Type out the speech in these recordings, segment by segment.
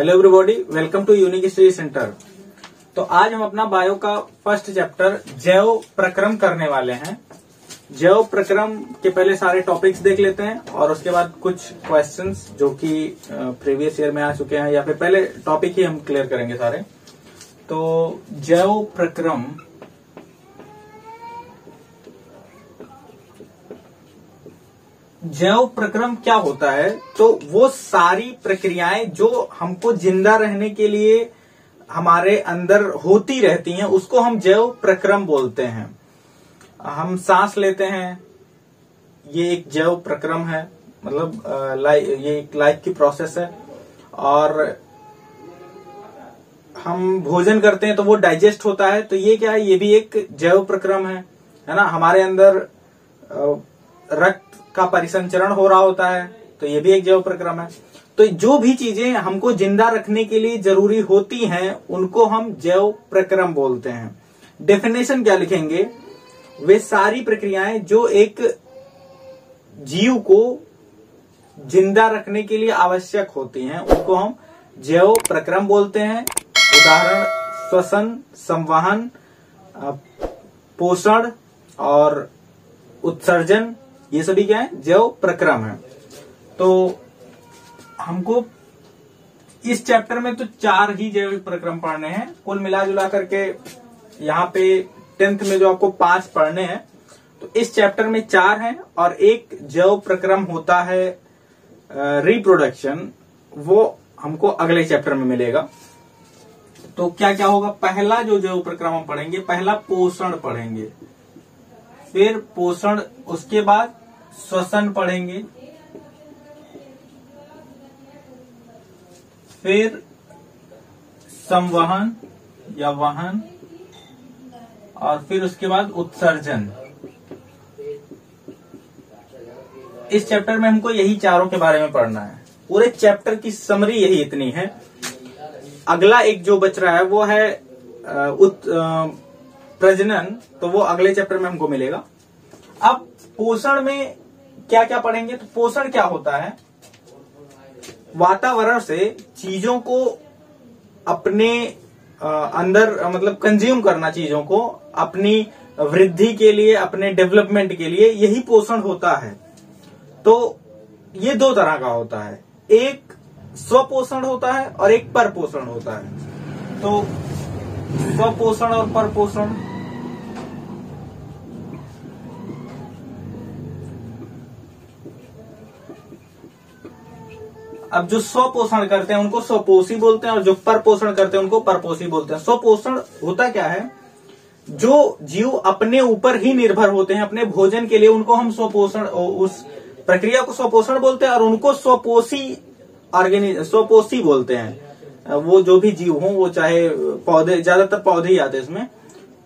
Hello everybody, welcome to unique study centre. तो आज हम अपना बायो का फर्स्ट चैप्टर जैव प्रक्रम करने वाले हैं। जैव प्रक्रम के पहले सारे टॉपिक्स देख लेते हैं और उसके बाद कुछ क्वेश्चंस जो कि प्रीवियस ईयर में आ चुके हैं या फिर पहले टॉपिक ही हम क्लियर करेंगे सारे। तो जैव प्रक्रम जैव प्रक्रम क्या होता है? तो वो सारी प्रक्रियाएं जो हमको जिंदा रहने के लिए हमारे अंदर होती रहती हैं उसको हम जैव प्रक्रम बोलते हैं। हम सांस लेते हैं, ये एक जैव प्रक्रम है, मतलब ये एक लाइफ की प्रोसेस है। और हम भोजन करते हैं तो वो डाइजेस्ट होता है, तो ये क्या है? ये भी एक जैव प्रक्रम है ना। हमारे अंदर रक्त का परिसंचरण हो रहा होता है, तो ये भी एक जैव प्रक्रम है। तो जो भी चीजें हमको जिंदा रखने के लिए जरूरी होती हैं उनको हम जैव प्रक्रम बोलते हैं। डेफिनेशन क्या लिखेंगे? वे सारी प्रक्रियाएं जो एक जीव को जिंदा रखने के लिए आवश्यक होती हैं उनको हम जैव प्रक्रम बोलते हैं। उदाहरण श्वसन, संवहन, पोषण और उत्सर्जन, ये सभी क्या है? जैव प्रक्रम है। तो हमको इस चैप्टर में तो 4 ही जैव प्रक्रम पढ़ने हैं, कुल मिला जुला करके यहाँ पे 10th में जो आपको 5 पढ़ने हैं, तो इस चैप्टर में 4 हैं। और एक जैव प्रक्रम होता है रिप्रोडक्शन, वो हमको अगले चैप्टर में मिलेगा। तो क्या क्या होगा? पहला जो जैव प्रक्रम हम पढ़ेंगे, पहला पोषण पढ़ेंगे, फिर पोषण, उसके बाद श्वसन पढ़ेंगे, फिर संवहन या वहन, और फिर उसके बाद उत्सर्जन। इस चैप्टर में हमको यही चारों के बारे में पढ़ना है। पूरे चैप्टर की समरी यही इतनी है। अगला एक जो बच रहा है वो है प्रजनन, तो वो अगले चैप्टर में हमको मिलेगा। अब पोषण में क्या क्या पढ़ेंगे? तो पोषण क्या होता है? वातावरण से चीजों को अपने अंदर, मतलब कंज्यूम करना, चीजों को अपनी वृद्धि के लिए, अपने डेवलपमेंट के लिए, यही पोषण होता है। तो ये 2 तरह का होता है, एक स्वपोषण होता है और एक परपोषण होता है। तो स्वपोषण और परपोषण, अब जो स्वपोषण करते हैं उनको स्वपोषी बोलते हैं और जो परपोषण करते हैं उनको परपोषी बोलते हैं। स्वपोषण होता क्या है? जो जीव अपने ऊपर ही निर्भर होते हैं अपने भोजन के लिए, उनको हम स्वपोषण, उस प्रक्रिया को स्वपोषण बोलते हैं और उनको स्वपोषी बोलते हैं। वो जो भी जीव हों, वो चाहे पौधे, ज्यादातर पौधे ही आते हैं इसमें,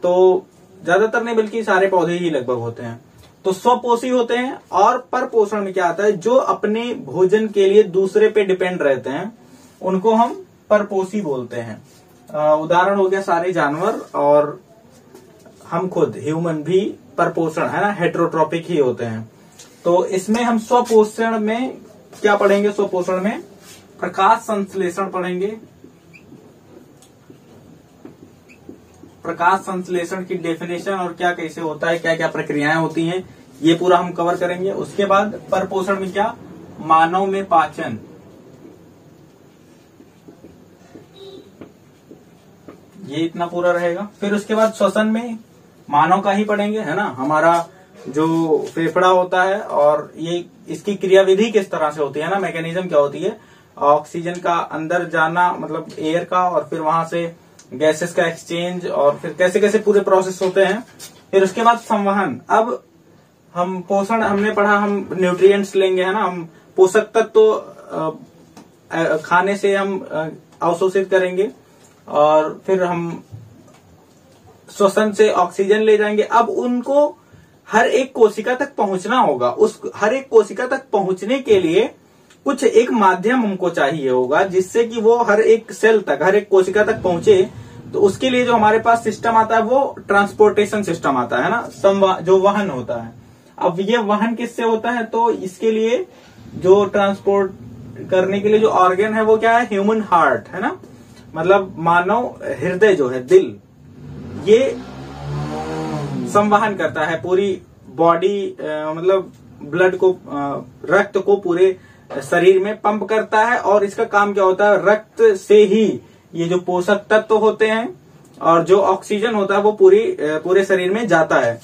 तो ज्यादातर नहीं बल्कि सारे पौधे ही लगभग होते हैं, तो स्वपोषी होते हैं। और परपोषण में क्या आता है? जो अपने भोजन के लिए दूसरे पे डिपेंड रहते हैं उनको हम परपोषी बोलते हैं। उदाहरण हो गया सारे जानवर, और हम खुद ह्यूमन भी परपोषण है ना, हेटेरोट्रॉपिक ही होते हैं। तो इसमें हम स्वपोषण में क्या पढ़ेंगे? स्वपोषण में प्रकाश संश्लेषण पढ़ेंगे। प्रकाश संश्लेषण की डेफिनेशन और क्या कैसे होता है, क्या क्या प्रक्रियाएं होती हैं, ये पूरा हम कवर करेंगे। उसके बाद परपोषण में क्या? मानव में पाचन, ये इतना पूरा रहेगा। फिर उसके बाद श्वसन में मानव का ही पढ़ेंगे, है ना, हमारा जो फेफड़ा होता है और ये इसकी क्रियाविधि किस तरह से होती है ना, मैकेनिज्म क्या होती है, ऑक्सीजन का अंदर जाना, मतलब एयर का, और फिर वहां से गैसेस का एक्सचेंज, और फिर कैसे कैसे पूरे प्रोसेस होते हैं। फिर उसके बाद संवहन। अब हम पोषण हमने पढ़ा, हम न्यूट्रिएंट्स लेंगे, है ना, हम पोषक तत्व तो खाने से हम अवशोषित करेंगे, और फिर हम श्वसन से ऑक्सीजन ले जाएंगे। अब उनको हर एक कोशिका तक पहुंचना होगा। उस हर एक कोशिका तक पहुंचने के लिए कुछ एक माध्यम हमको चाहिए होगा जिससे कि वो हर एक सेल तक, हर एक कोशिका तक पहुंचे। तो उसके लिए जो हमारे पास सिस्टम आता है वो ट्रांसपोर्टेशन सिस्टम आता है ना, जो वहन होता है। अब ये वहन किससे होता है? तो इसके लिए जो ट्रांसपोर्ट करने के लिए जो ऑर्गन है वो क्या है, ह्यूमन हार्ट है ना, मतलब मानव हृदय जो है, दिल, ये संवहन करता है पूरी बॉडी, मतलब ब्लड को, रक्त को पूरे शरीर में पंप करता है। और इसका काम क्या होता है, रक्त से ही ये जो पोषक तत्व होते हैं और जो ऑक्सीजन होता है वो पूरे शरीर में जाता है।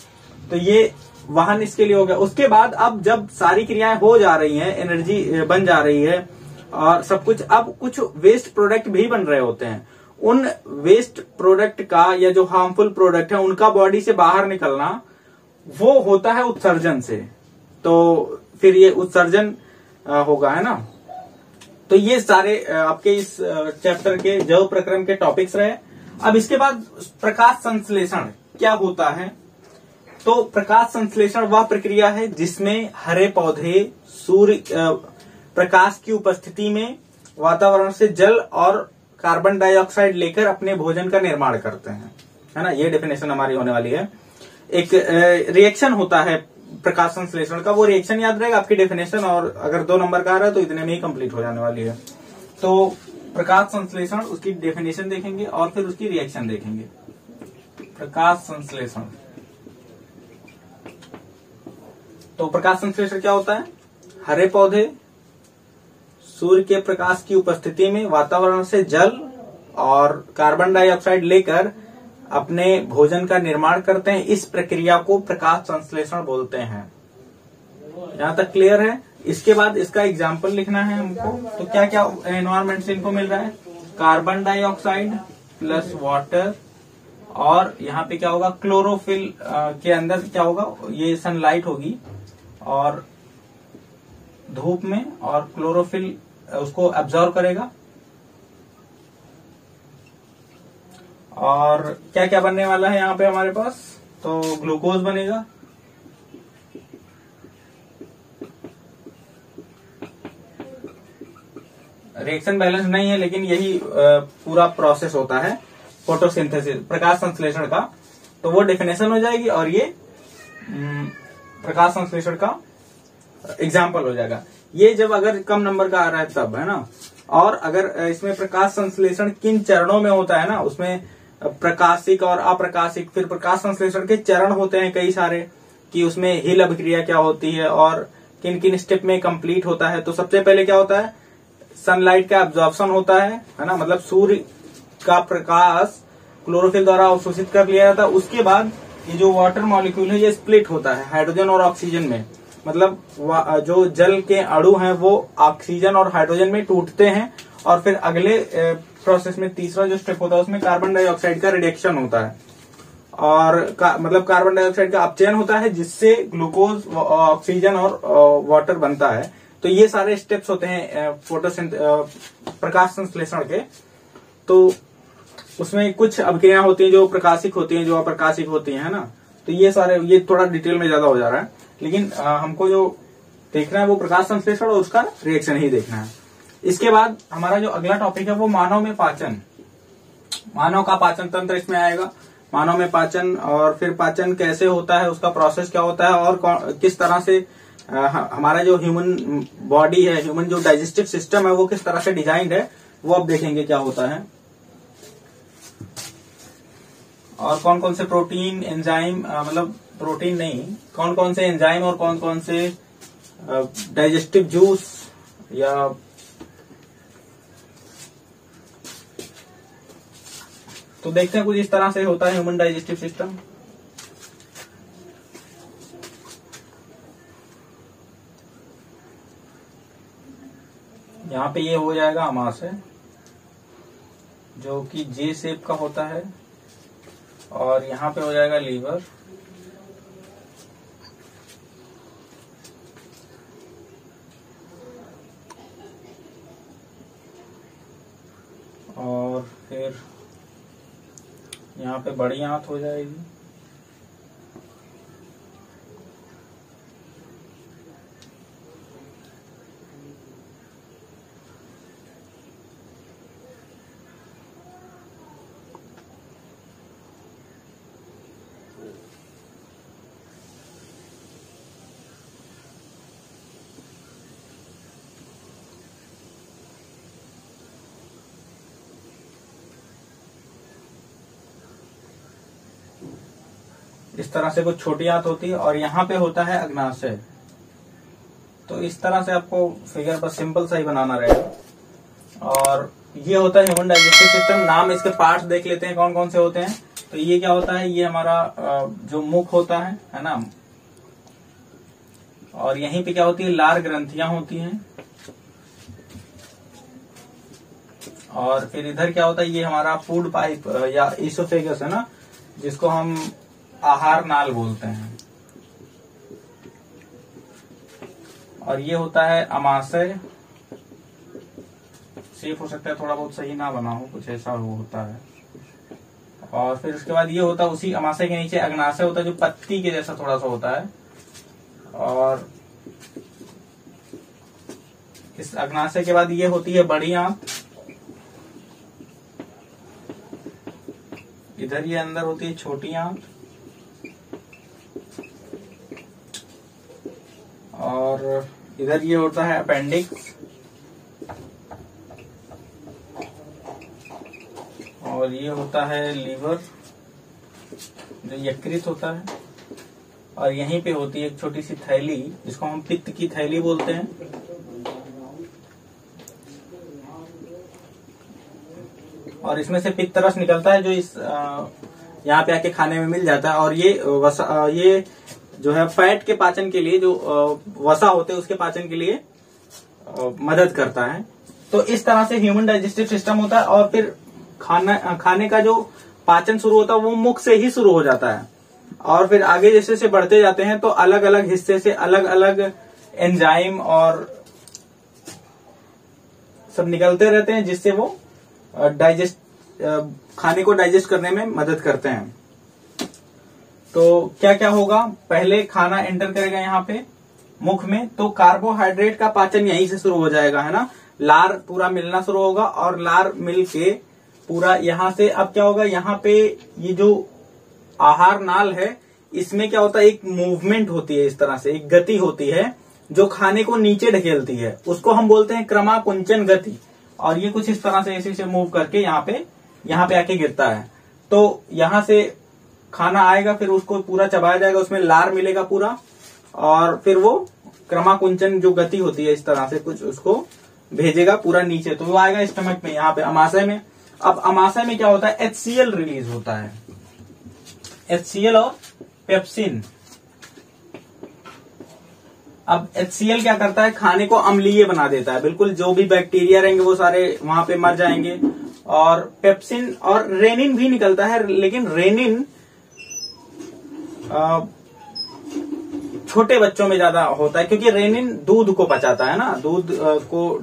तो ये वाहन इसके लिए हो गया। उसके बाद अब जब सारी क्रियाएं हो जा रही हैं, एनर्जी बन जा रही है और सब कुछ, अब कुछ वेस्ट प्रोडक्ट भी बन रहे होते हैं। उन वेस्ट प्रोडक्ट का या जो हार्मफुल प्रोडक्ट है उनका बॉडी से बाहर निकलना वो होता है उत्सर्जन से। तो फिर ये उत्सर्जन होगा, है ना। तो ये सारे आपके इस चैप्टर के जैव प्रक्रम के टॉपिक्स रहे। अब इसके बाद प्रकाश संश्लेषण क्या होता है। तो प्रकाश संश्लेषण वह प्रक्रिया है जिसमें हरे पौधे सूर्य प्रकाश की उपस्थिति में वातावरण से जल और कार्बन डाइऑक्साइड लेकर अपने भोजन का निर्माण करते हैं, है ना। ये डेफिनेशन हमारी होने वाली है। एक रिएक्शन होता है प्रकाश संश्लेषण का, वो रिएक्शन याद रहेगा आपकी डेफिनेशन, और अगर 2 नंबर का आ रहा है तो इतने में ही कंप्लीट हो जाने वाली है। तो प्रकाश संश्लेषण, उसकी डेफिनेशन देखेंगे और फिर उसकी रिएक्शन देखेंगे। प्रकाश संश्लेषण, तो प्रकाश संश्लेषण क्या होता है, हरे पौधे सूर्य के प्रकाश की उपस्थिति में वातावरण से जल और कार्बन डाइऑक्साइड लेकर अपने भोजन का निर्माण करते हैं। इस प्रक्रिया को प्रकाश संश्लेषण बोलते हैं। यहां तक क्लियर है। इसके बाद इसका एग्जाम्पल लिखना है हमको। तो क्या क्या एनवायरमेंट से इनको मिल रहा है, कार्बन डाइऑक्साइड प्लस वाटर, और यहाँ पे क्या होगा, क्लोरोफिल के अंदर क्या होगा, ये सनलाइट होगी और धूप में, और क्लोरोफिल उसको एब्जॉर्व करेगा। और क्या क्या बनने वाला है यहाँ पे हमारे पास, तो ग्लूकोज बनेगा, रिएक्शन बैलेंस नहीं है लेकिन यही पूरा प्रोसेस होता है फोटोसिंथेसिस, प्रकाश संश्लेषण का। तो वो डेफिनेशन हो जाएगी और ये प्रकाश संश्लेषण का एग्जाम्पल हो जाएगा। ये जब अगर कम नंबर का आ रहा है तब, है ना। और अगर इसमें प्रकाश संश्लेषण किन चरणों में होता है ना, उसमें प्रकाशिक और अप्रकाशिक, फिर प्रकाश संश्लेषण के चरण होते हैं कई सारे, कि उसमें हिल अभिक्रिया क्या होती है और किन किन स्टेप में कंप्लीट होता है। तो सबसे पहले क्या होता है, सनलाइट का एब्जॉर्प्शन होता है ना, मतलब सूर्य का प्रकाश क्लोरोफिल द्वारा अवशोषित कर लिया जाता है। उसके बाद ये जो वाटर मॉलिक्यूल है ये स्प्लिट होता है हाइड्रोजन और ऑक्सीजन में, मतलब जो जल के अणु हैं वो ऑक्सीजन और हाइड्रोजन में टूटते हैं। और फिर अगले प्रोसेस में तीसरा जो स्टेप होता है उसमें कार्बन डाइऑक्साइड का रिडक्शन होता है, और मतलब कार्बन डाइऑक्साइड का अपचयन होता है जिससे ग्लूकोज, ऑक्सीजन और वाटर बनता है। तो ये सारे स्टेप्स होते हैं प्रकाश संश्लेषण के। तो उसमें कुछ अभिक्रिया होती हैं जो प्रकाशिक होती हैं, जो अप्रकाशिक होती हैं, है ना। तो ये सारे, ये थोड़ा डिटेल में ज्यादा हो जा रहा है, लेकिन हमको जो देखना है वो प्रकाश संश्लेषण और उसका रिएक्शन ही देखना है। इसके बाद हमारा जो अगला टॉपिक है वो मानव में पाचन, मानव का पाचन तंत्र इसमें आएगा। मानव में पाचन, और फिर पाचन कैसे होता है, उसका प्रोसेस क्या होता है, और किस तरह से हमारा जो ह्यूमन बॉडी है, ह्यूमन जो डाइजेस्टिव सिस्टम है वो किस तरह से डिजाइंड है, वो अब देखेंगे क्या होता है। और कौन कौन से प्रोटीन, एंजाइम, मतलब प्रोटीन नहीं, कौन कौन से एंजाइम और कौन कौन से डाइजेस्टिव जूस या तो देखते हैं कुछ इस तरह से होता है ह्यूमन डाइजेस्टिव सिस्टम। यहाँ पे ये हो जाएगा अमाशय, जो कि जे शेप का होता है, और यहाँ पे हो जाएगा लीवर, और फिर यहाँ पे बड़ी आंत हो जाएगी, इस तरह से कुछ छोटी आंत होती है और यहाँ पे होता है अग्नाशय। तो इस तरह से आपको फिगर बस सिंपल सा ही बनाना रहेगा। और ये होता है ह्यूमन डाइजेस्टिव सिस्टम। नाम इसके पार्ट्स देख लेते हैं कौन कौन से होते हैं। तो ये क्या होता है, ये हमारा जो मुख होता है ना, और यहीं पे क्या होती है, लार ग्रंथियां होती हैं। और फिर इधर क्या होता है, ये हमारा फूड पाइप या इसोफेगस है ना, जिसको हम आहार नाल बोलते हैं। और ये होता है अमाशय। सेफ हो सकता है थोड़ा बहुत सही ना बना हो, कुछ ऐसा वो होता है। और फिर उसके बाद ये होता है, उसी अमाशय के नीचे अग्नाशय होता है, जो पत्ती के जैसा थोड़ा सा होता है। और इस अग्नाशय के बाद ये होती है बड़ी आंत। इधर ये अंदर होती है छोटी आंत। और इधर ये होता है अपेंडिक्स। और ये होता है लीवर, जो यकृत होता है। और यहीं पे होती है एक छोटी सी थैली, जिसको हम पित्त की थैली बोलते हैं। और इसमें से पित्त रस निकलता है, जो इस यहाँ पे आके खाने में मिल जाता है। और ये जो है फैट के पाचन के लिए, जो वसा होते हैं उसके पाचन के लिए मदद करता है। तो इस तरह से ह्यूमन डाइजेस्टिव सिस्टम होता है। और फिर खाने का जो पाचन शुरू होता है वो मुख से ही शुरू हो जाता है। और फिर आगे जैसे से बढ़ते जाते हैं तो अलग अलग हिस्से से अलग अलग एंजाइम और सब निकलते रहते हैं, जिससे वो खाने को डाइजेस्ट करने में मदद करते हैं। तो क्या क्या होगा, पहले खाना एंटर करेगा यहाँ पे मुख में, तो कार्बोहाइड्रेट का पाचन यहीं से शुरू हो जाएगा, है ना। लार पूरा मिलना शुरू होगा और लार मिल के पूरा यहाँ से, अब क्या होगा, यहाँ पे ये जो आहार नाल है, इसमें क्या होता है, एक मूवमेंट होती है, इस तरह से एक गति होती है जो खाने को नीचे ढकेलती है। उसको हम बोलते हैं क्रमाकुंचन गति। और ये कुछ इस तरह से ऐसे से मूव करके यहाँ पे आके गिरता है। तो यहाँ से खाना आएगा, फिर उसको पूरा चबाया जाएगा, उसमें लार मिलेगा पूरा, और फिर वो क्रमाकुंचन जो गति होती है इस तरह से कुछ उसको भेजेगा पूरा नीचे। तो वो आएगा स्टमक में, यहाँ पे अमाशय में। अब अमाशय में क्या होता है, HCl रिलीज होता है, HCl और पेप्सिन। अब HCl क्या करता है, खाने को अम्लीय बना देता है, बिल्कुल जो भी बैक्टीरिया रहेंगे वो सारे वहां पे मर जाएंगे। और पेप्सिन और रेनिन भी निकलता है, लेकिन रेनिन छोटे बच्चों में ज्यादा होता है, क्योंकि रेनिन दूध को पचाता है ना, दूध को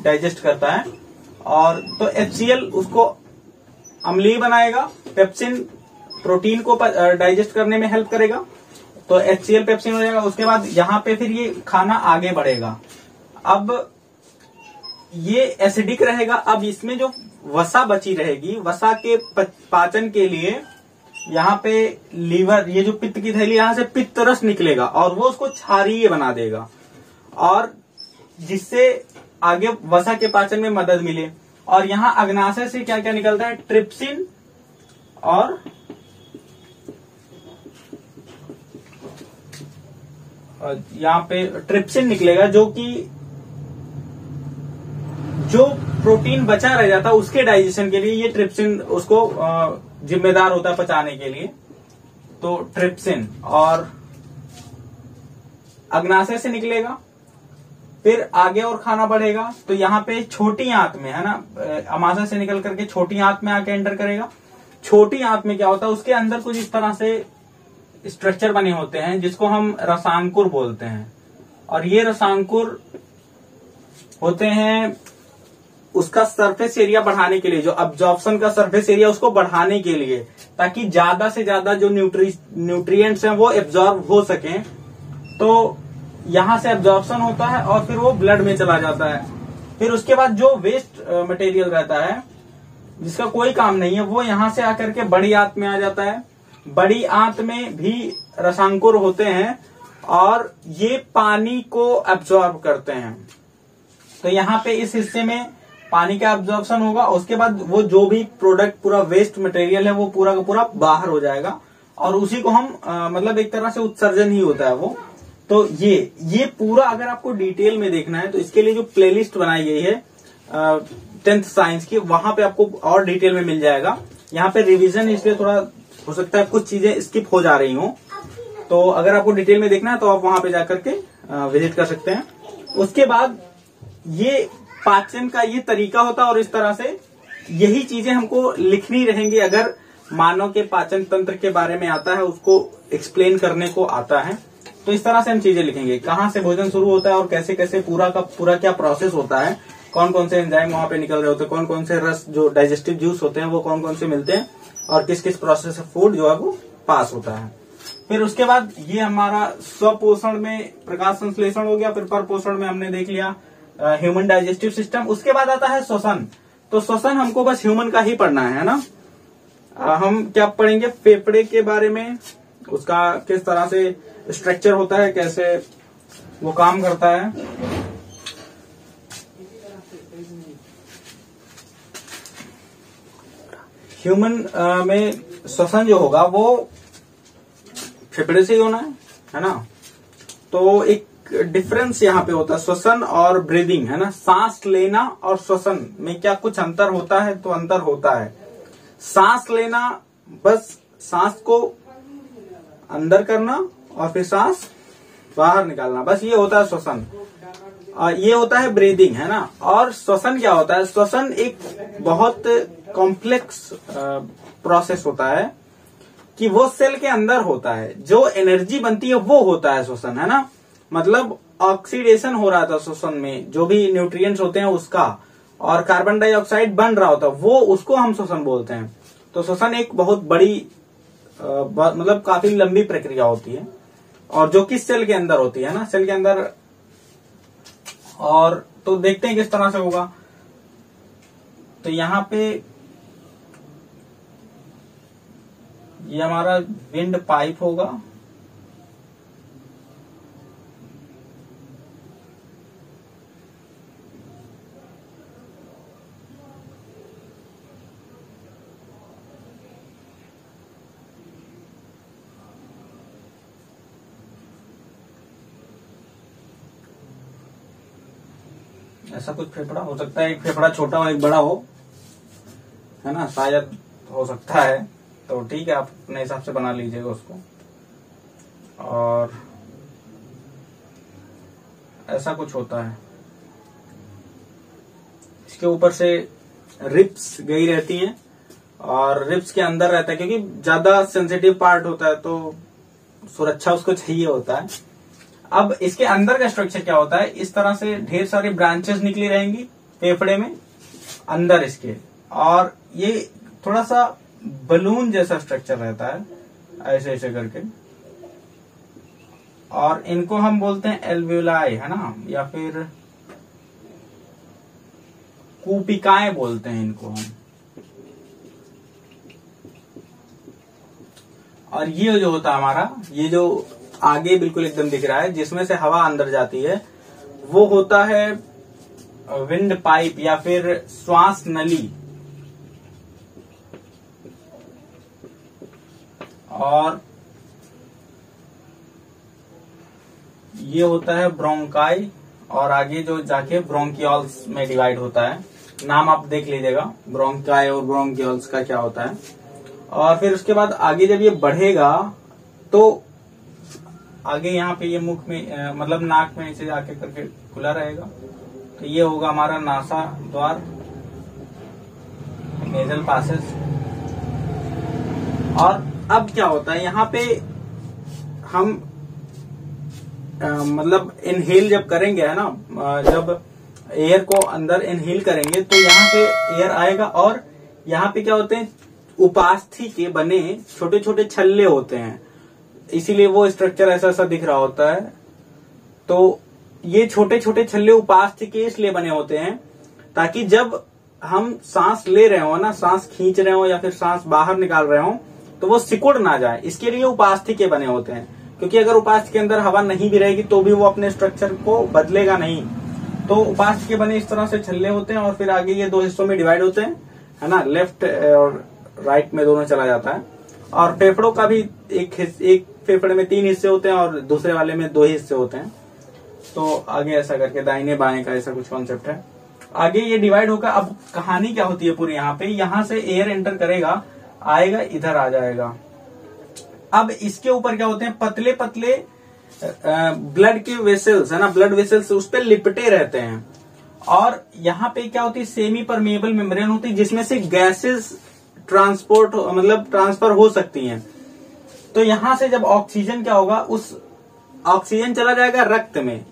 डाइजेस्ट करता है। और तो HCl उसको अम्लीय बनाएगा, पेप्सिन प्रोटीन को डाइजेस्ट करने में हेल्प करेगा, तो HCl पेप्सिन हो जाएगा। उसके बाद यहाँ पे फिर ये खाना आगे बढ़ेगा। अब ये एसिडिक रहेगा। अब इसमें जो वसा बची रहेगी, वसा के पाचन के लिए यहाँ पे लीवर, ये जो पित्त की थैली, यहाँ से पित्त रस निकलेगा और वो उसको क्षारीय बना देगा, और जिससे आगे वसा के पाचन में मदद मिले। और यहाँ अग्नाशय से क्या क्या निकलता है, ट्रिप्सिन और यहाँ पे ट्रिप्सिन निकलेगा, जो प्रोटीन बचा रह जाता है उसके डाइजेशन के लिए ये ट्रिप्सिन उसको जिम्मेदार होता है पचाने के लिए, तो ट्रिप्सिन। और अग्नाशय से निकलेगा, फिर आगे और खाना बढ़ेगा, तो यहाँ पे छोटी आंत में, है ना, अमाशय से निकल करके छोटी आंत में आके एंटर करेगा। छोटी आंत में क्या होता है, उसके अंदर कुछ इस तरह से स्ट्रक्चर बने होते हैं, जिसको हम रसांकुर बोलते हैं। और ये रसांकुर होते हैं उसका सरफेस एरिया बढ़ाने के लिए, जो अब्जॉर्प्शन का सरफेस एरिया उसको बढ़ाने के लिए, ताकि ज्यादा से ज्यादा जो न्यूट्रिएंट्स हैं वो एब्जॉर्ब हो सकें। तो यहां से एब्जॉर्प्शन होता है और फिर वो ब्लड में चला जाता है। फिर उसके बाद जो वेस्ट मटेरियल रहता है, जिसका कोई काम नहीं है, वो यहां से आकर के बड़ी आंत में आ जाता है। बड़ी आंत में भी रसांकुर होते हैं और ये पानी को एब्जॉर्ब करते हैं। तो यहाँ पे इस हिस्से में पानी का एब्जॉर्प्शन होगा। उसके बाद वो जो भी प्रोडक्ट, पूरा वेस्ट मटेरियल है, वो पूरा का पूरा बाहर हो जाएगा और उसी को हम मतलब एक तरह से उत्सर्जन ही होता है वो। तो ये पूरा अगर आपको डिटेल में देखना है तो इसके लिए जो प्लेलिस्ट बनाई गई है 10th साइंस की, वहां पे आपको और डिटेल में मिल जाएगा। यहाँ पे रिवीजन इसलिए थोड़ा हो सकता है कुछ चीजें स्किप हो जा रही हो, तो अगर आपको डिटेल में देखना है तो आप वहां पे जाकर के विजिट कर सकते हैं। उसके बाद ये पाचन का ये तरीका होता है और इस तरह से यही चीजें हमको लिखनी रहेंगी। अगर मानव के पाचन तंत्र के बारे में आता है, उसको एक्सप्लेन करने को आता है, तो इस तरह से हम चीजें लिखेंगे। कहाँ से भोजन शुरू होता है और कैसे कैसे पूरा का पूरा क्या प्रोसेस होता है, कौन कौन से एंजाइम वहां पे निकल रहे होते हैं, कौन कौन से रस जो डाइजेस्टिव जूस होते हैं वो कौन कौन से मिलते हैं, और किस किस प्रोसेस ऑफ फूड जो है वो पास होता है। फिर उसके बाद ये हमारा स्वपोषण में प्रकाश संश्लेषण हो गया। फिर परपोषण में हमने देख लिया ह्यूमन डाइजेस्टिव सिस्टम। उसके बाद आता है श्वसन। तो श्वसन हमको बस ह्यूमन का ही पढ़ना है ना। हम क्या पढ़ेंगे, फेफड़े के बारे में, उसका किस तरह से स्ट्रक्चर होता है, कैसे वो काम करता है। ह्यूमन में श्वसन जो होगा वो फेफड़े से ही होना है ना। तो एक डिफरेंस यहाँ पे होता है श्वसन और ब्रीदिंग, है ना। सांस लेना और श्वसन में क्या कुछ अंतर होता है, तो अंतर होता है। सांस लेना बस सांस को अंदर करना और फिर सांस बाहर निकालना, बस ये होता है श्वसन। ये होता है ब्रीदिंग, है ना। और श्वसन क्या होता है, श्वसन एक बहुत कॉम्प्लेक्स प्रोसेस होता है कि वो सेल के अंदर होता है, जो एनर्जी बनती है वो होता है श्वसन, है ना। मतलब ऑक्सीडेशन हो रहा था श्वसन में, जो भी न्यूट्रिएंट्स होते हैं उसका, और कार्बन डाइऑक्साइड बन रहा होता है, वो उसको हम श्वसन बोलते हैं। तो श्वसन एक बहुत बड़ी मतलब काफी लंबी प्रक्रिया होती है, और जो कि सेल के अंदर होती है ना, सेल के अंदर। और तो देखते हैं किस तरह से होगा। तो यहाँ पे ये हमारा विंड पाइप होगा, ऐसा कुछ फेफड़ा हो सकता है। एक फेफड़ा छोटा हो एक बड़ा हो, है ना, शायद हो सकता है। तो ठीक है, आप अपने हिसाब से बना लीजिएगा उसको। और ऐसा कुछ होता है। इसके ऊपर से रिप्स गई रहती हैं, और रिप्स के अंदर रहता है, क्योंकि ज्यादा सेंसिटिव पार्ट होता है तो सुरक्षा उसको चाहिए होता है। अब इसके अंदर का स्ट्रक्चर क्या होता है, इस तरह से ढेर सारी ब्रांचेस निकली रहेंगी फेफड़े में अंदर इसके, और ये थोड़ा सा बलून जैसा स्ट्रक्चर रहता है, ऐसे ऐसे करके। और इनको हम बोलते हैं एल्वियोलाई, है ना, या फिर कूपिकाएं बोलते हैं इनको हम। और ये जो होता है हमारा, ये जो आगे बिल्कुल एकदम दिख रहा है जिसमें से हवा अंदर जाती है, वो होता है विंड पाइप या फिर श्वास नली। और ये होता है ब्रोंकाई, और आगे जो जाके ब्रोंकियोल्स में डिवाइड होता है। नाम आप देख लीजिएगा, ब्रोंकाई और ब्रोंकियोल्स का क्या होता है। और फिर उसके बाद आगे जब ये बढ़ेगा तो आगे यहाँ पे ये मुख में मतलब नाक में ऐसे आके करके खुला रहेगा। तो ये होगा हमारा नासा द्वार, नेजल पासेस। और अब क्या होता है यहाँ पे हम मतलब इनहेल जब करेंगे, है ना, जब एयर को अंदर इनहेल करेंगे तो यहाँ से एयर आएगा, और यहाँ पे क्या होते हैं, उपास्थि के बने छोटे छोटे छल्ले होते हैं, इसीलिए वो स्ट्रक्चर ऐसा ऐसा दिख रहा होता है। तो ये छोटे छोटे छल्ले उपास्थि के इसलिए बने होते हैं ताकि जब हम सांस ले रहे हो ना, सांस खींच रहे हो या फिर सांस बाहर निकाल रहे हो, तो वो सिकुड़ ना जाए, इसके लिए उपास्थि के बने होते हैं। क्योंकि अगर उपास्थि के अंदर हवा नहीं भी रहेगी तो भी वो अपने स्ट्रक्चर को बदलेगा नहीं। तो उपास्थि के बने इस तरह से छल्ले होते हैं, और फिर आगे ये दो हिस्सों में डिवाइड होते हैं, है ना, लेफ्ट और राइट में दोनों चला जाता है। और फेफड़ों का भी एक फेफड़े में 3 हिस्से होते हैं और दूसरे वाले में 2 हिस्से होते हैं। तो आगे ऐसा करके दाहिने बाएं का ऐसा कुछ कॉन्सेप्ट है। आगे ये डिवाइड होगा। अब कहानी क्या होती है पूरी, यहाँ से एयर एंटर करेगा, आएगा इधर आ जाएगा। अब इसके ऊपर क्या होते हैं, पतले पतले ब्लड के वेसल्स है ना, ब्लड वेसल्स उस पर लिपटे रहते हैं। और यहाँ पे क्या होती है, सेमी परमेबल मेम्ब्रेन होती है जिसमें से गैसेस ट्रांसफर हो सकती हैं। तो यहां से जब ऑक्सीजन क्या होगा, उस ऑक्सीजन चला जाएगा रक्त में,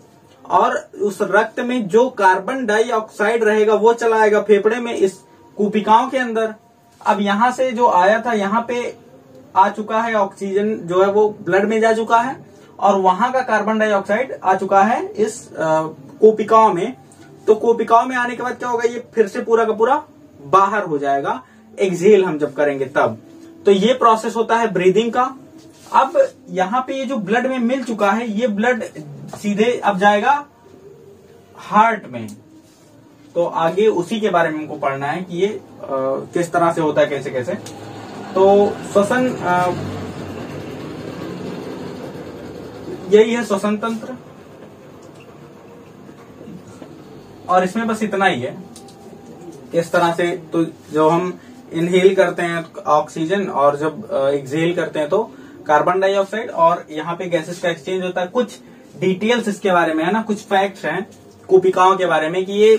और उस रक्त में जो कार्बन डाइऑक्साइड रहेगा वो चला आएगा फेफड़े में, इस कूपिकाओं के अंदर। अब यहां से जो आया था यहाँ पे आ चुका है, ऑक्सीजन जो है वो ब्लड में जा चुका है, और वहां का कार्बन डाइऑक्साइड आ चुका है इस कोशिकाओं में। तो कोशिकाओं में आने के बाद क्या होगा, ये फिर से पूरा का पूरा बाहर हो जाएगा, एक्सहेल हम जब करेंगे तब। तो ये प्रोसेस होता है ब्रीदिंग का। अब यहाँ पे ये जो ब्लड में मिल चुका है, ये ब्लड सीधे अब जाएगा हार्ट में। तो आगे उसी के बारे में हमको पढ़ना है कि ये किस तरह से होता है, कैसे कैसे। तो श्वसन यही है श्वसन तंत्र, और इसमें बस इतना ही है इस तरह से। तो जो हम इनहेल करते हैं ऑक्सीजन, और जब एक्सहेल करते हैं तो कार्बन डाइऑक्साइड, और यहाँ पे गैसेस का एक्सचेंज होता है। कुछ डिटेल्स इसके बारे में है ना, कुछ फैक्ट्स हैं कूपिकाओं के बारे में कि ये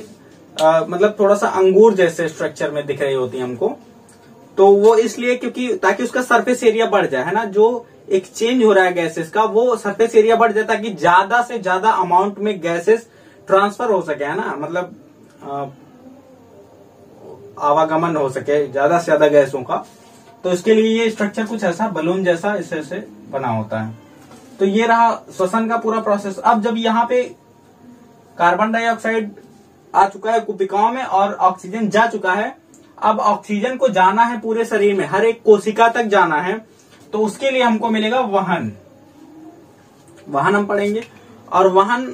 मतलब थोड़ा सा अंगूर जैसे स्ट्रक्चर में दिख रही होती है हमको। तो वो इसलिए क्योंकि ताकि उसका सरफेस एरिया बढ़ जाए, है ना, जो एक्सचेंज हो रहा है गैसेस का वो सरफेस एरिया बढ़ जाए, ताकि ज्यादा से ज्यादा अमाउंट में गैसेस ट्रांसफर हो सके, है ना, मतलब आवागमन हो सके ज्यादा से ज्यादा गैसों का। तो इसके लिए ये स्ट्रक्चर कुछ ऐसा बलून जैसा इससे बना होता है। तो ये रहा श्वसन का पूरा प्रोसेस। अब जब यहाँ पे कार्बन डाइऑक्साइड आ चुका है कोशिकाओं में और ऑक्सीजन जा चुका है, अब ऑक्सीजन को जाना है पूरे शरीर में, हर एक कोशिका तक जाना है। तो उसके लिए हमको मिलेगा वहन। वहन हम पढ़ेंगे, और वहन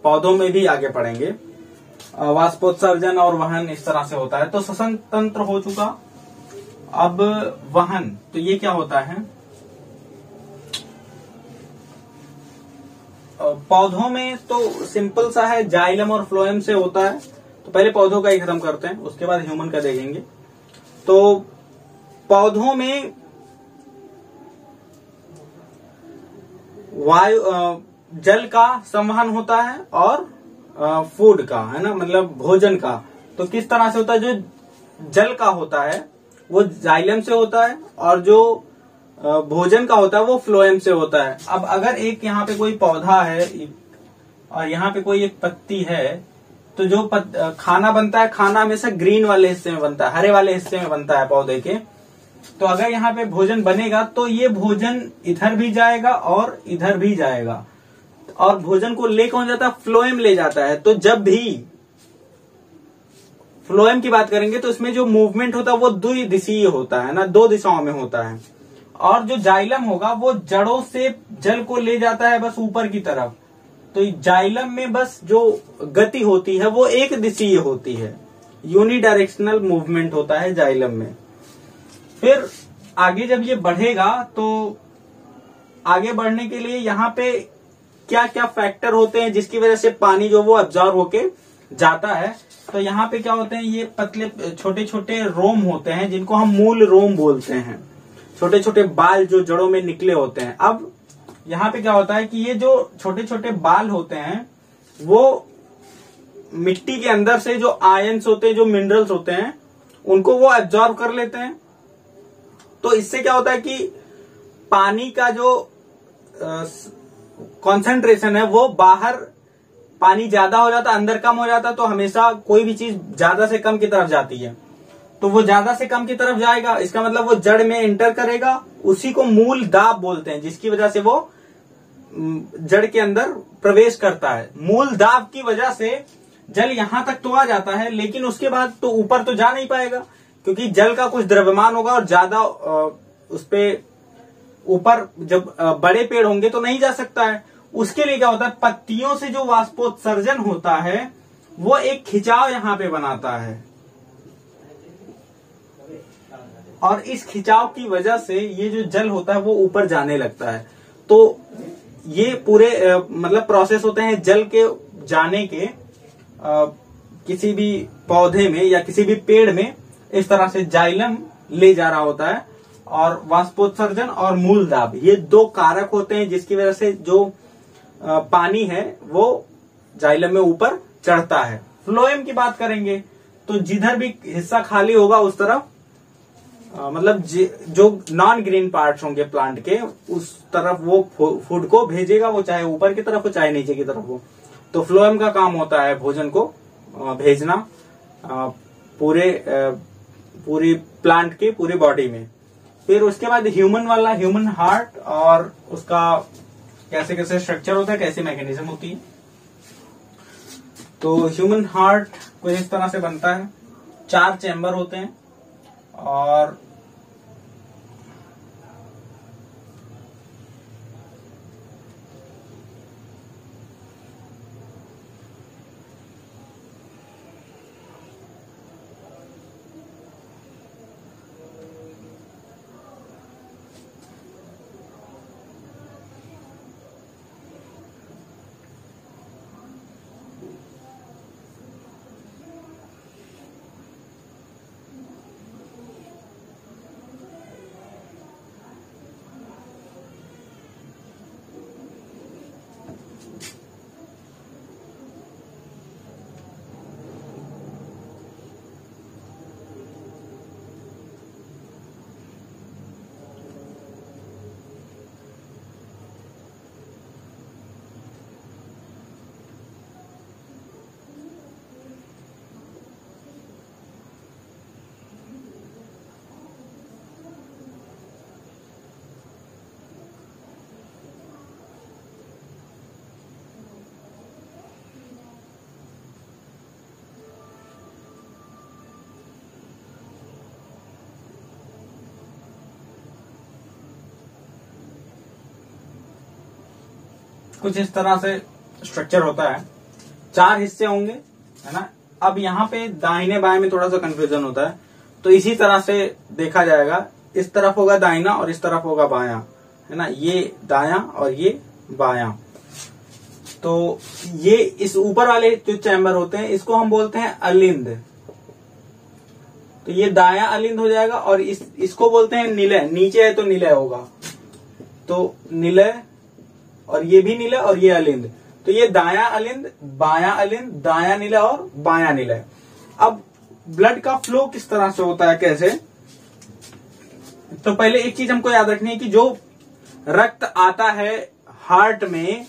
पौधों में भी आगे पढ़ेंगे। वाष्पोत्सर्जन और वहन इस तरह से होता है। तो श्वसन तंत्र हो चुका। अब वहन, तो ये क्या होता है, पौधों में तो सिंपल सा है, जाइलम और फ्लोएम से होता है। तो पहले पौधों का ही खत्म करते हैं, उसके बाद ह्यूमन का देखेंगे। तो पौधों में वायु जल का संवहन होता है और फूड का, है ना, मतलब भोजन का। तो किस तरह से होता है, जो जल का होता है वो जाइलम से होता है, और जो भोजन का होता है वो फ्लोएम से होता है। अब अगर एक यहाँ पे कोई पौधा है और यहाँ पे कोई एक पत्ती है, तो जो खाना बनता है, खाना हमेशा ग्रीन वाले हिस्से में बनता है, हरे वाले हिस्से में बनता है पौधे के। तो अगर यहाँ पे भोजन बनेगा तो ये भोजन इधर भी जाएगा और इधर भी जाएगा, और भोजन को ले कौन जाता है, फ्लोएम ले जाता है। तो जब भी फ्लोएम की बात करेंगे तो इसमें जो मूवमेंट होता है वो द्विदिशीय होता है ना, 2 दिशाओं में होता है। और जो जाइलम होगा वो जड़ों से जल को ले जाता है बस ऊपर की तरफ। तो जाइलम में बस जो गति होती है वो एक दिशीय होती है, यूनिडायरेक्शनल मूवमेंट होता है जाइलम में। फिर आगे जब ये बढ़ेगा तो आगे बढ़ने के लिए यहाँ पे क्या क्या फैक्टर होते हैं जिसकी वजह से पानी जो वो एब्जॉर्ब होके जाता है। तो यहाँ पे क्या होते हैं, ये पतले छोटे छोटे रोम होते हैं जिनको हम मूल रोम बोलते हैं, छोटे छोटे बाल जो जड़ों में निकले होते हैं। अब यहाँ पे क्या होता है कि ये जो छोटे छोटे बाल होते हैं वो मिट्टी के अंदर से जो आयंस होते हैं, जो मिनरल्स होते हैं, उनको वो एब्जॉर्ब कर लेते हैं। तो इससे क्या होता है कि पानी का जो कॉन्सेंट्रेशन है वो बाहर पानी ज्यादा हो जाता, अंदर कम हो जाता। तो हमेशा कोई भी चीज ज्यादा से कम की तरफ जाती है, तो वो ज्यादा से कम की तरफ जाएगा, इसका मतलब वो जड़ में एंटर करेगा। उसी को मूल दाब बोलते हैं, जिसकी वजह से वो जड़ के अंदर प्रवेश करता है। मूल दाब की वजह से जल यहां तक तो आ जाता है, लेकिन उसके बाद तो ऊपर तो जा नहीं पाएगा, क्योंकि जल का कुछ द्रव्यमान होगा और ज्यादा उस पे ऊपर जब बड़े पेड़ होंगे तो नहीं जा सकता है। उसके लिए क्या होता है, पत्तियों से जो वाष्पोत्सर्जन होता है वो एक खिंचाव यहां पे बनाता है, और इस खिंचाव की वजह से ये जो जल होता है वो ऊपर जाने लगता है। तो ये पूरे मतलब प्रोसेस होते हैं जल के जाने के किसी भी पौधे में या किसी भी पेड़ में इस तरह से जाइलम ले जा रहा होता है। और वाष्पोत्सर्जन और मूल दाब ये दो कारक होते हैं जिसकी वजह से जो पानी है वो जाइलम में ऊपर चढ़ता है। फ्लोएम की बात करेंगे तो जिधर भी हिस्सा खाली होगा उस तरफ मतलब जो नॉन ग्रीन पार्ट्स होंगे प्लांट के उस तरफ वो फूड को भेजेगा, वो चाहे ऊपर की तरफ हो चाहे नीचे की तरफ हो। तो फ्लोएम का काम होता है भोजन को भेजना पूरी प्लांट के पूरी बॉडी में। फिर उसके बाद ह्यूमन वाला, ह्यूमन हार्ट और उसका कैसे कैसे स्ट्रक्चर होता है, कैसे मैकेनिज्म होती है। तो ह्यूमन हार्ट कुछ इस तरह से बनता है, 4 चैम्बर होते हैं और कुछ इस तरह से स्ट्रक्चर होता है। 4 हिस्से होंगे, है ना। अब यहाँ पे दाहिने बाएं में थोड़ा सा कंफ्यूजन होता है, तो इसी तरह से देखा जाएगा। इस तरफ होगा दाहिना और इस तरफ होगा बायां, है ना। ये दायां और ये बायां। तो ये इस ऊपर वाले जो चैम्बर होते हैं इसको हम बोलते हैं अलिंद। तो ये दायां अलिंद हो जाएगा और इसको बोलते हैं निलय। नीचे है तो निलय होगा, तो निलय, और ये भी निलय और ये अलिंद। तो ये दायां अलिंद, बायां अलिंद, दायां निलय और बायां निलय। अब ब्लड का फ्लो किस तरह से होता है, कैसे? तो पहले एक चीज हमको याद रखनी है कि जो रक्त आता है हार्ट में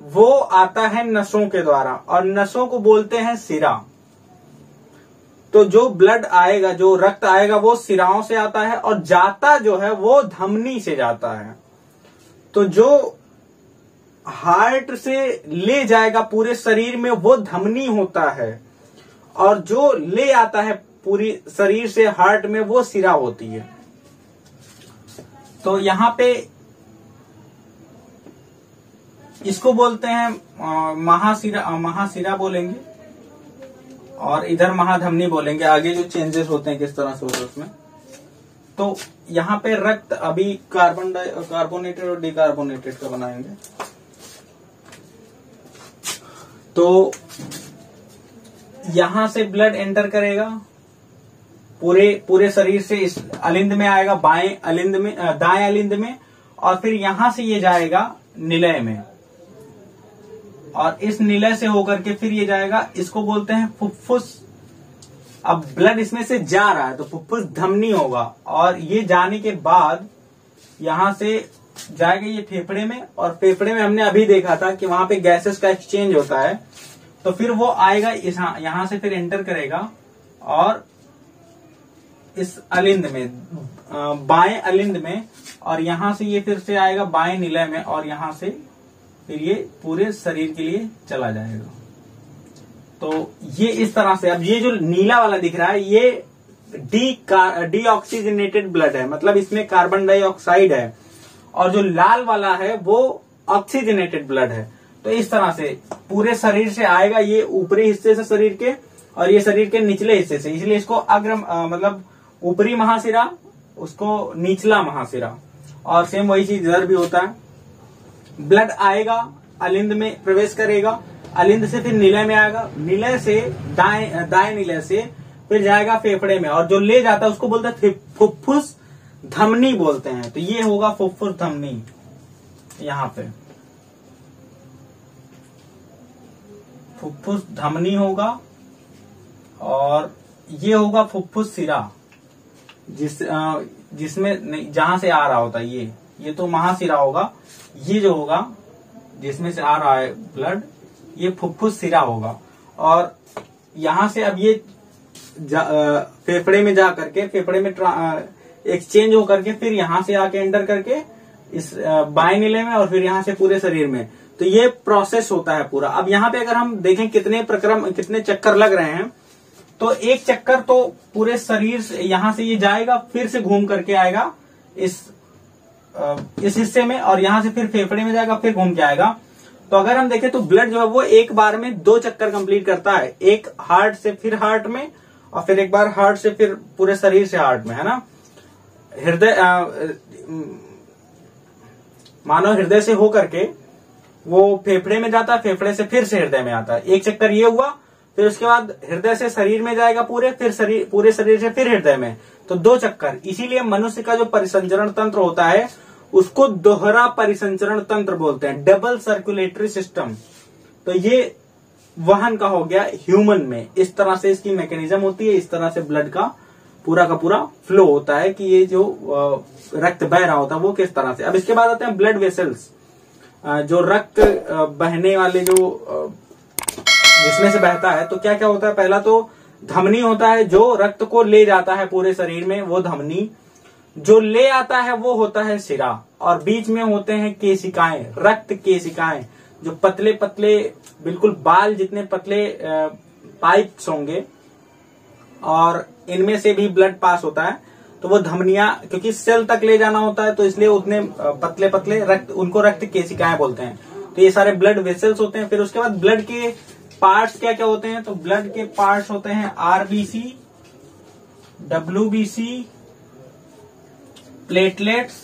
वो आता है नसों के द्वारा, और नसों को बोलते हैं सिरा। तो जो ब्लड आएगा, जो रक्त आएगा वो सिराओं से आता है, और जाता जो है वो धमनी से जाता है। तो जो हार्ट से ले जाएगा पूरे शरीर में वो धमनी होता है, और जो ले आता है पूरी शरीर से हार्ट में वो सिरा होती है। तो यहां पे इसको बोलते हैं महासिरा बोलेंगे, और इधर महाधमनी बोलेंगे। आगे जो चेंजेस होते हैं किस तरह से होते हैं उसमें। तो यहाँ पे रक्त अभी कार्बोनेटेड और डिकार्बोनेटेड का बनाएंगे। तो यहां से ब्लड एंटर करेगा पूरे शरीर से, इस अलिंद में आएगा, बाएं अलिंद में, दाएं अलिंद में, और फिर यहां से ये जाएगा निलय में, और इस निलय से होकर के फिर ये जाएगा, इसको बोलते हैं फुफ्फुस। अब ब्लड इसमें से जा रहा है तो फुफ्फुस धमनी होगा, और ये जाने के बाद यहां से जाएगा ये फेफड़े में, और फेफड़े में हमने अभी देखा था कि वहां पे गैसेस का एक्सचेंज होता है। तो फिर वो आएगा यहां से फिर एंटर करेगा, और इस अलिंद में, बाएं अलिंद में, और यहां से ये फिर से आएगा बाएं निलय में, और यहां से फिर ये पूरे शरीर के लिए चला जाएगा। तो ये इस तरह से, अब ये जो नीला वाला दिख रहा है ये डीऑक्सीजनेटेड ब्लड है, मतलब इसमें कार्बन डाइऑक्साइड है, और जो लाल वाला है वो ऑक्सीजनेटेड ब्लड है। तो इस तरह से पूरे शरीर से आएगा, ये ऊपरी हिस्से से शरीर के, और ये शरीर के निचले हिस्से से, इसलिए इसको मतलब ऊपरी महासिरा, उसको निचला महाशिरा। और सेम वही चीज इधर भी होता है, ब्लड आएगा, अलिंद में प्रवेश करेगा, अलिंद से फिर निलय में आएगा, निलय से दाएं निलय से फिर जाएगा फेफड़े में, और जो ले जाता है उसको बोलते हैं फुफ्फुस धमनी बोलते हैं। तो ये होगा फुफ्फुस धमनी, यहाँ पे फुफ्फुस धमनी होगा, और ये होगा फुफ्फुस सिरा, जिसमें जहां से आ रहा होता है ये तो महाशिरा होगा। ये जो होगा जिसमें से आ रहा है ब्लड, ये फुफ्फुस सिरा होगा। और यहां से अब ये फेफड़े में जा करके, फेफड़े में एक्सचेंज हो करके फिर यहां से आके एंटर करके इस बाएं नीले में, और फिर यहां से पूरे शरीर में। तो ये प्रोसेस होता है पूरा। अब यहाँ पे अगर हम देखें कितने चक्कर लग रहे हैं, तो एक चक्कर तो पूरे शरीर से यहां से ये जाएगा, फिर से घूम करके आएगा इस हिस्से में, और यहां से फिर फेफड़े में जाएगा, फिर घूम के आएगा। तो अगर हम देखें तो ब्लड जो है वो एक बार में 2 चक्कर कंप्लीट करता है, एक हार्ट से फिर हार्ट में, और फिर एक बार हार्ट से फिर पूरे शरीर से हार्ट में, है ना। हृदय मानव हृदय से होकर के वो फेफड़े में जाता है, फेफड़े से फिर से हृदय में आता है। एक चक्कर ये हुआ, फिर उसके बाद हृदय से शरीर में जाएगा पूरे, फिर पूरे शरीर से फिर हृदय में, तो 2 चक्कर। इसीलिए मनुष्य का जो परिसंचरण तंत्र होता है उसको दोहरा परिसंचरण तंत्र बोलते हैं, डबल सर्कुलेटरी सिस्टम। तो ये वाहन का हो गया ह्यूमन में, इस तरह से इसकी मैकेनिज्म होती है, इस तरह से ब्लड का पूरा फ्लो होता है कि ये जो रक्त बह रहा होता है वो किस तरह से। अब इसके बाद आते हैं ब्लड वेसल्स, जो रक्त बहने वाले जो जिसमें से बहता है। तो क्या क्या होता है, पहला तो धमनी होता है जो रक्त को ले जाता है पूरे शरीर में, वो धमनी। जो ले आता है वो होता है सिरा, और बीच में होते हैं केशिकाएं, रक्त केशिकाएं, जो पतले पतले बिल्कुल बाल जितने पतले पाइप्स होंगे, और इनमें से भी ब्लड पास होता है। तो वो धमनियां, क्योंकि सेल तक ले जाना होता है तो इसलिए उतने पतले पतले रक्त, उनको रक्त केशिकाएं बोलते हैं। तो ये सारे ब्लड वेसल्स होते हैं। फिर उसके बाद ब्लड के पार्ट्स क्या क्या होते हैं, तो ब्लड के पार्ट्स होते हैं आरबीसी, डब्ल्यूबीसी, प्लेटलेट्स,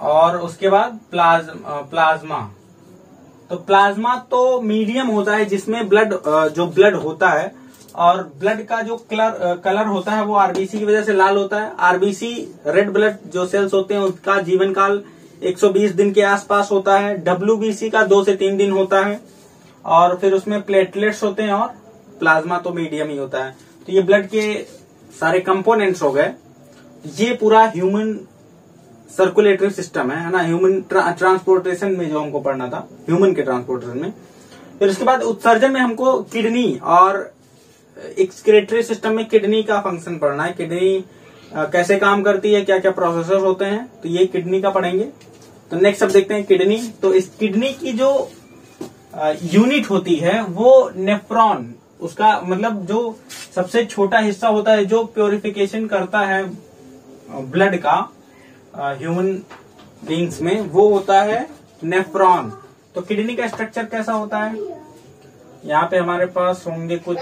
और उसके बाद प्लाज्मा। तो प्लाज्मा तो मीडियम होता है जिसमें जो ब्लड होता है, और ब्लड का जो कलर होता है वो आरबीसी की वजह से लाल होता है। आरबीसी रेड ब्लड जो सेल्स होते हैं उसका जीवन काल 120 दिन के आसपास होता है। डब्ल्यूबीसी का 2 से 3 दिन होता है, और फिर उसमें प्लेटलेट्स होते हैं, और प्लाज्मा तो मीडियम ही होता है। तो ये ब्लड के सारे कंपोनेंट्स हो गए। ये पूरा ह्यूमन सर्कुलेटरी सिस्टम है ना, ह्यूमन ट्रांसपोर्टेशन में जो हमको पढ़ना था, ह्यूमन के ट्रांसपोर्टेशन में। फिर उसके बाद उत्सर्जन में हमको किडनी और एक्सक्रीटरी सिस्टम में किडनी का फंक्शन पढ़ना है। किडनी कैसे काम करती है, क्या क्या प्रोसेसर होते हैं, तो ये किडनी का पढ़ेंगे। तो नेक्स्ट अब देखते हैं किडनी। तो इस किडनी की जो यूनिट होती है वो नेफ्रॉन, उसका मतलब जो सबसे छोटा हिस्सा होता है जो प्योरिफिकेशन करता है ब्लड का ह्यूमन बींग्स में, वो होता है नेफ्रॉन। तो किडनी का स्ट्रक्चर कैसा होता है, यहाँ पे हमारे पास होंगे कुछ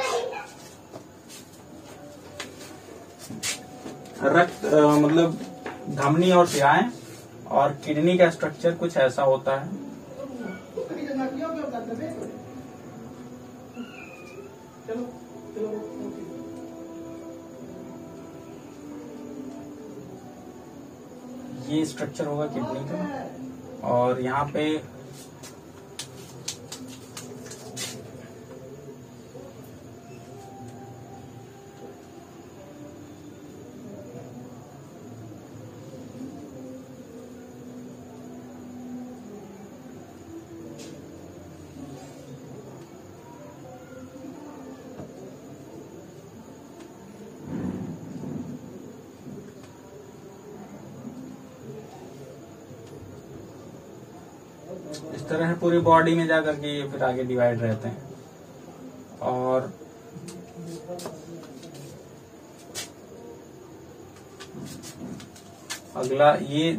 रक्त मतलब धमनी और सिराएं, और किडनी का स्ट्रक्चर कुछ ऐसा होता है। ये स्ट्रक्चर होगा किडनी का, और यहाँ पे इस तरह है पूरी बॉडी में जाकर के ये फिर आगे डिवाइड रहते हैं। और अगला ये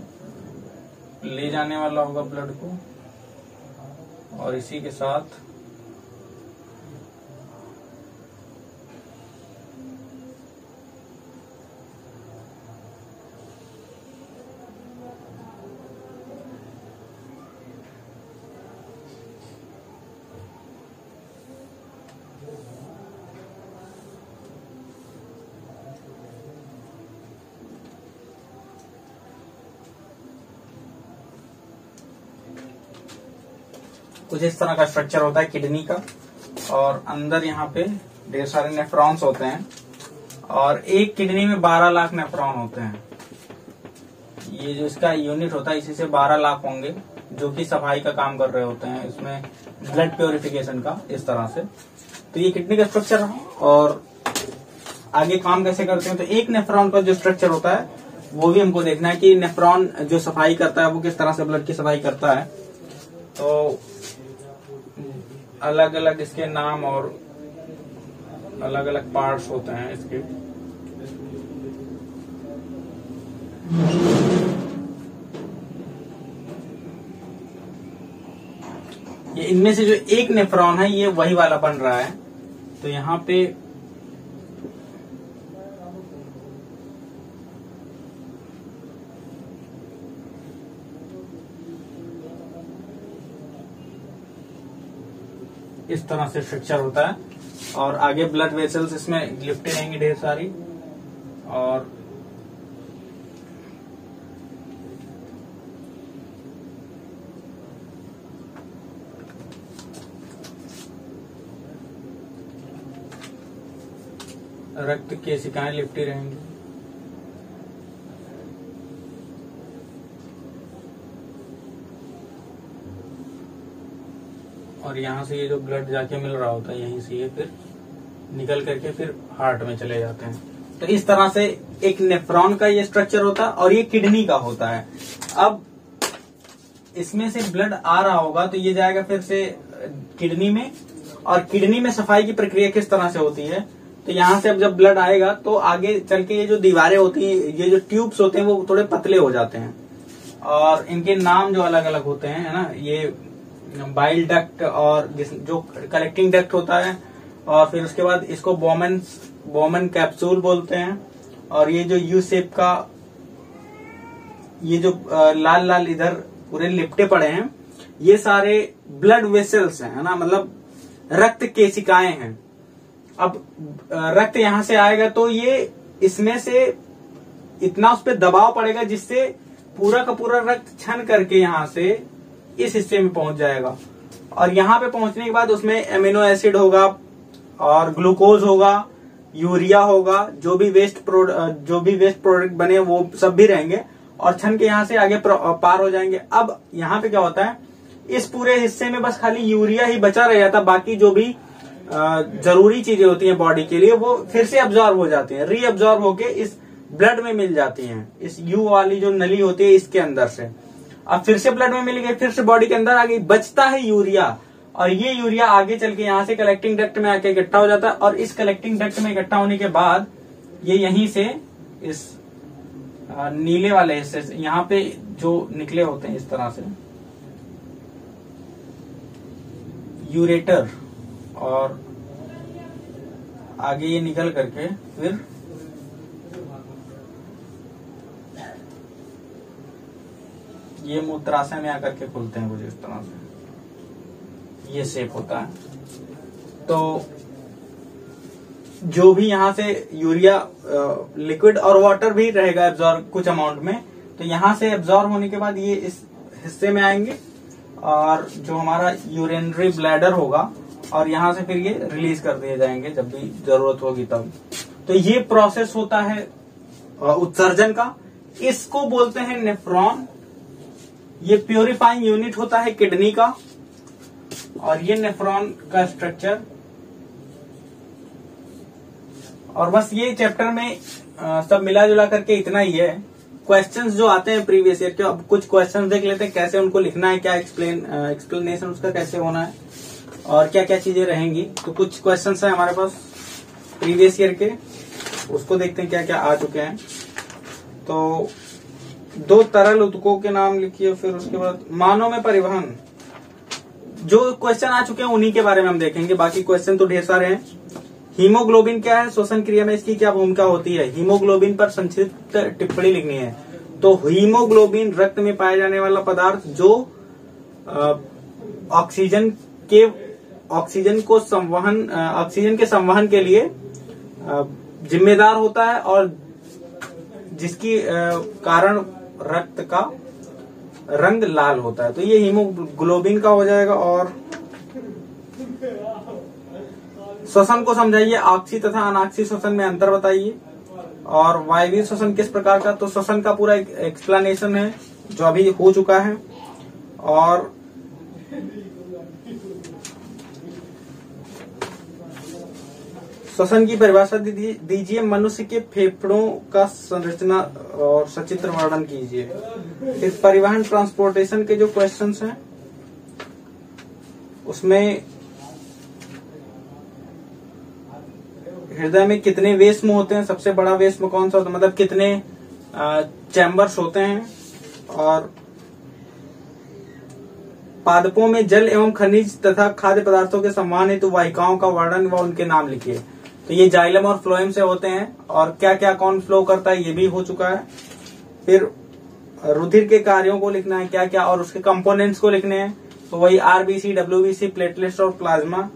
ले जाने वाला होगा ब्लड को, और इसी के साथ कुछ इस तरह का स्ट्रक्चर होता है किडनी का, और अंदर यहाँ पे ढेर सारे नेफ्रॉन्स होते हैं, और एक किडनी में 12 लाख नेफ्रॉन होते हैं। ये जो इसका यूनिट होता है इसी से 12 लाख होंगे जो कि सफाई का काम कर रहे होते हैं, इसमें ब्लड प्योरिफिकेशन का, इस तरह से। तो ये किडनी का स्ट्रक्चर है, और आगे काम कैसे करते हैं। तो एक नेफ्रॉन का जो स्ट्रक्चर होता है वो भी हमको देखना है कि नेफ्रॉन जो सफाई करता है वो किस तरह से ब्लड की सफाई करता है। तो अलग अलग इसके नाम और अलग अलग पार्ट्स होते हैं इसके। ये इनमें से जो एक नेफ्रॉन है ये वही वाला बन रहा है। तो यहाँ पे इस तरह से स्ट्रक्चर होता है, और आगे ब्लड वेसल्स इसमें लिपटे रहेंगे ढेर सारी, और रक्त केशिकाएं लिपटी रहेंगी। और यहाँ से ये जो ब्लड जाके मिल रहा होता है यहीं से ये फिर निकल करके फिर हार्ट में चले जाते हैं। तो इस तरह से एक नेफ्रॉन का ये स्ट्रक्चर होता है, और ये किडनी का होता है। अब इसमें से ब्लड आ रहा होगा तो ये जाएगा फिर से किडनी में, और किडनी में सफाई की प्रक्रिया किस तरह से होती है। तो यहाँ से अब जब ब्लड आएगा तो आगे चल के ये जो दीवारें होती हैं, ये जो ट्यूब्स होते हैं वो थोड़े पतले हो जाते हैं, और इनके नाम जो अलग अलग होते हैं, है ना। ये बाइल डक्ट और जो कलेक्टिंग डक्ट होता है, और फिर उसके बाद इसको बोमन कैप्सूल बोलते हैं। और ये जो यू शेप का ये जो लाल लाल इधर पूरे लिपटे पड़े हैं, ये सारे ब्लड वेसल्स हैं, है ना, मतलब रक्त केशिकाएं हैं। अब रक्त यहां से आएगा तो ये इसमें से इतना उस पर दबाव पड़ेगा जिससे पूरा का पूरा रक्त छन करके यहां से इस हिस्से में पहुंच जाएगा, और यहां पे पहुंचने के बाद उसमें एमिनो एसिड होगा और ग्लूकोज होगा, यूरिया होगा, जो भी वेस्ट प्रोडक्ट बने वो सब भी रहेंगे, और छन के यहां से आगे पार हो जाएंगे। अब यहाँ पे क्या होता है, इस पूरे हिस्से में बस खाली यूरिया ही बचा रह जाता, बाकी जो भी जरूरी चीजें होती हैं बॉडी के लिए वो फिर से अब्जॉर्ब हो जाती हैं, रीअब्जॉर्ब होके इस ब्लड में मिल जाती हैं, इस यू वाली जो नली होती है इसके अंदर से। अब फिर से ब्लड में मिल गई, फिर से बॉडी के अंदर आ गई, बचता है यूरिया, और ये यूरिया आगे चल के यहाँ से कलेक्टिंग डक्ट में आके इकट्ठा हो जाता है, और इस कलेक्टिंग डक्ट में इकट्ठा होने के बाद ये यहीं से इस नीले वाले हिस्से से यहाँ पे जो निकले होते हैं इस तरह से यूरेटर, और आगे ये निकल करके फिर ये मूत्राशय में आकर के खुलते हैं कुछ इस तरह से, ये शेप होता है। तो जो भी यहाँ से यूरिया लिक्विड और वाटर भी रहेगा एब्जॉर्ब कुछ अमाउंट में, तो यहाँ से एब्जॉर्ब होने के बाद ये इस हिस्से में आएंगे, और जो हमारा यूरिनरी ब्लैडर होगा, और यहाँ से फिर ये रिलीज कर दिए जाएंगे जब भी जरूरत होगी तब। तो ये प्रोसेस होता है उत्सर्जन का, इसको बोलते हैं नेफ्रॉन। ये प्योरीफाइंग यूनिट होता है किडनी का, और ये नेफ्रॉन का स्ट्रक्चर। और बस ये चैप्टर में सब मिला जुला करके इतना ही है। क्वेश्चंस जो आते हैं प्रीवियस ईयर के, अब कुछ क्वेश्चंस देख लेते हैं कैसे उनको लिखना है, क्या एक्सप्लेनेशन उसका कैसे होना है, और क्या क्या चीजें रहेंगी। तो कुछ क्वेश्चंस है हमारे पास प्रीवियस ईयर के, उसको देखते हैं क्या क्या आ चुके हैं। तो 2 तरल ऊतकों के नाम लिखिए, फिर उसके बाद मानव में परिवहन, जो क्वेश्चन आ चुके हैं उन्हीं के बारे में हम देखेंगे, बाकी क्वेश्चन तो ढेर सारे हैं। हीमोग्लोबिन क्या है, श्वसन क्रिया में इसकी क्या भूमिका होती है, हीमोग्लोबिन पर संक्षिप्त टिप्पणी लिखनी है। तो हीमोग्लोबिन रक्त में पाया जाने वाला पदार्थ जो ऑक्सीजन के संवहन के लिए जिम्मेदार होता है, और जिसकी कारण रक्त का रंग लाल होता है। तो ये हीमोग्लोबिन का हो जाएगा। और श्वसन को समझाइए, ऑक्सी तथा अनाक्सी श्वसन में अंतर बताइए। और वायवीय श्वसन किस प्रकार का, तो श्वसन का पूरा एक्सप्लेनेशन है जो अभी हो चुका है। और श्वसन की परिभाषा दीजिए। मनुष्य के फेफड़ों का संरचना और सचित्र वर्णन कीजिए। फिर परिवहन ट्रांसपोर्टेशन के जो क्वेश्चंस हैं उसमें हृदय में कितने वेश्म होते हैं, सबसे बड़ा वेश्म कौन सा होता है, मतलब कितने चैम्बर्स होते हैं। और पादपों में जल एवं खनिज तथा खाद्य पदार्थों के संवहन हेतु वाहिकाओं का वर्णन व उनके नाम लिखिए। तो ये जाइलम और फ्लोएम से होते हैं। और क्या क्या कौन फ्लो करता है ये भी हो चुका है। फिर रुधिर के कार्यों को लिखना है क्या क्या, और उसके कंपोनेंट्स को लिखने हैं। तो वही आरबीसी, डब्ल्यूबीसी, प्लेटलेट्स और प्लाज्मा।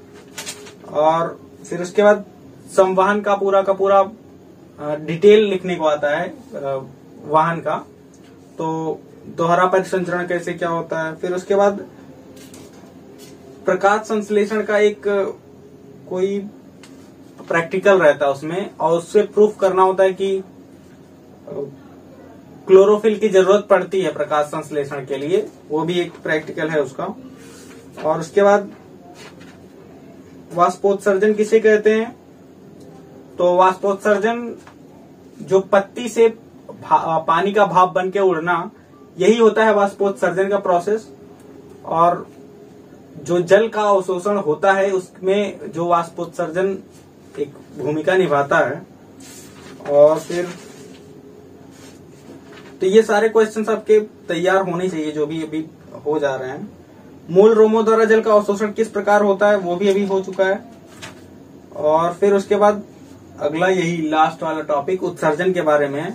और फिर उसके बाद संवहन का पूरा डिटेल लिखने को आता है वाहन का। तो दोहरा परिसंचरण कैसे क्या होता है। फिर उसके बाद प्रकाश संश्लेषण का एक कोई प्रैक्टिकल रहता है उसमें, और उससे प्रूफ करना होता है कि क्लोरोफिल की जरूरत पड़ती है प्रकाश संश्लेषण के लिए, वो भी एक प्रैक्टिकल है उसका। और उसके बाद वाष्पोत्सर्जन किसे कहते हैं, तो वाष्पोत्सर्जन जो पत्ती से पानी का भाप बन के उड़ना, यही होता है वाष्पोत्सर्जन का प्रोसेस। और जो जल का अवशोषण होता है उसमें जो वाष्पोत्सर्जन एक भूमिका निभाता है। और फिर तो ये सारे क्वेश्चंस आपके तैयार होने चाहिए जो भी अभी हो जा रहे हैं। मूल रोमों द्वारा जल का अवशोषण किस प्रकार होता है वो भी अभी हो चुका है। और फिर उसके बाद अगला यही लास्ट वाला टॉपिक उत्सर्जन के बारे में है।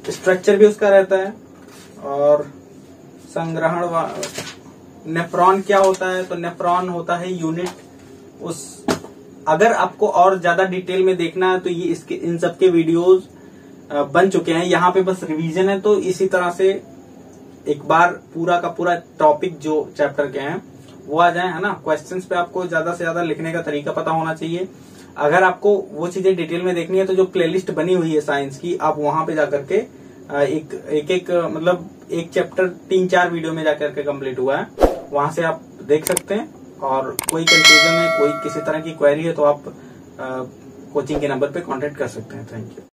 तो स्ट्रक्चर भी उसका रहता है। और संग्रहण नेफ्रॉन क्या होता है, तो नेफ्रॉन होता है यूनिट। उस अगर आपको और ज्यादा डिटेल में देखना है तो ये इसके इन सब के वीडियोस बन चुके हैं, यहाँ पे बस रिवीजन है। तो इसी तरह से एक बार पूरा का पूरा टॉपिक जो चैप्टर के हैं वो आ जाए, है ना। क्वेश्चंस पे आपको ज्यादा से ज्यादा लिखने का तरीका पता होना चाहिए। अगर आपको वो चीजें डिटेल में देखनी है तो जो प्लेलिस्ट बनी हुई है साइंस की, आप वहां पे जाकर के एक मतलब एक चैप्टर 3-4 वीडियो में जाकर के कंप्लीट हुआ है, वहां से आप देख सकते हैं। और कोई कंफ्यूजन है, कोई किसी तरह की क्वेरी है तो आप कोचिंग के नंबर पे कांटेक्ट कर सकते हैं। Thank you.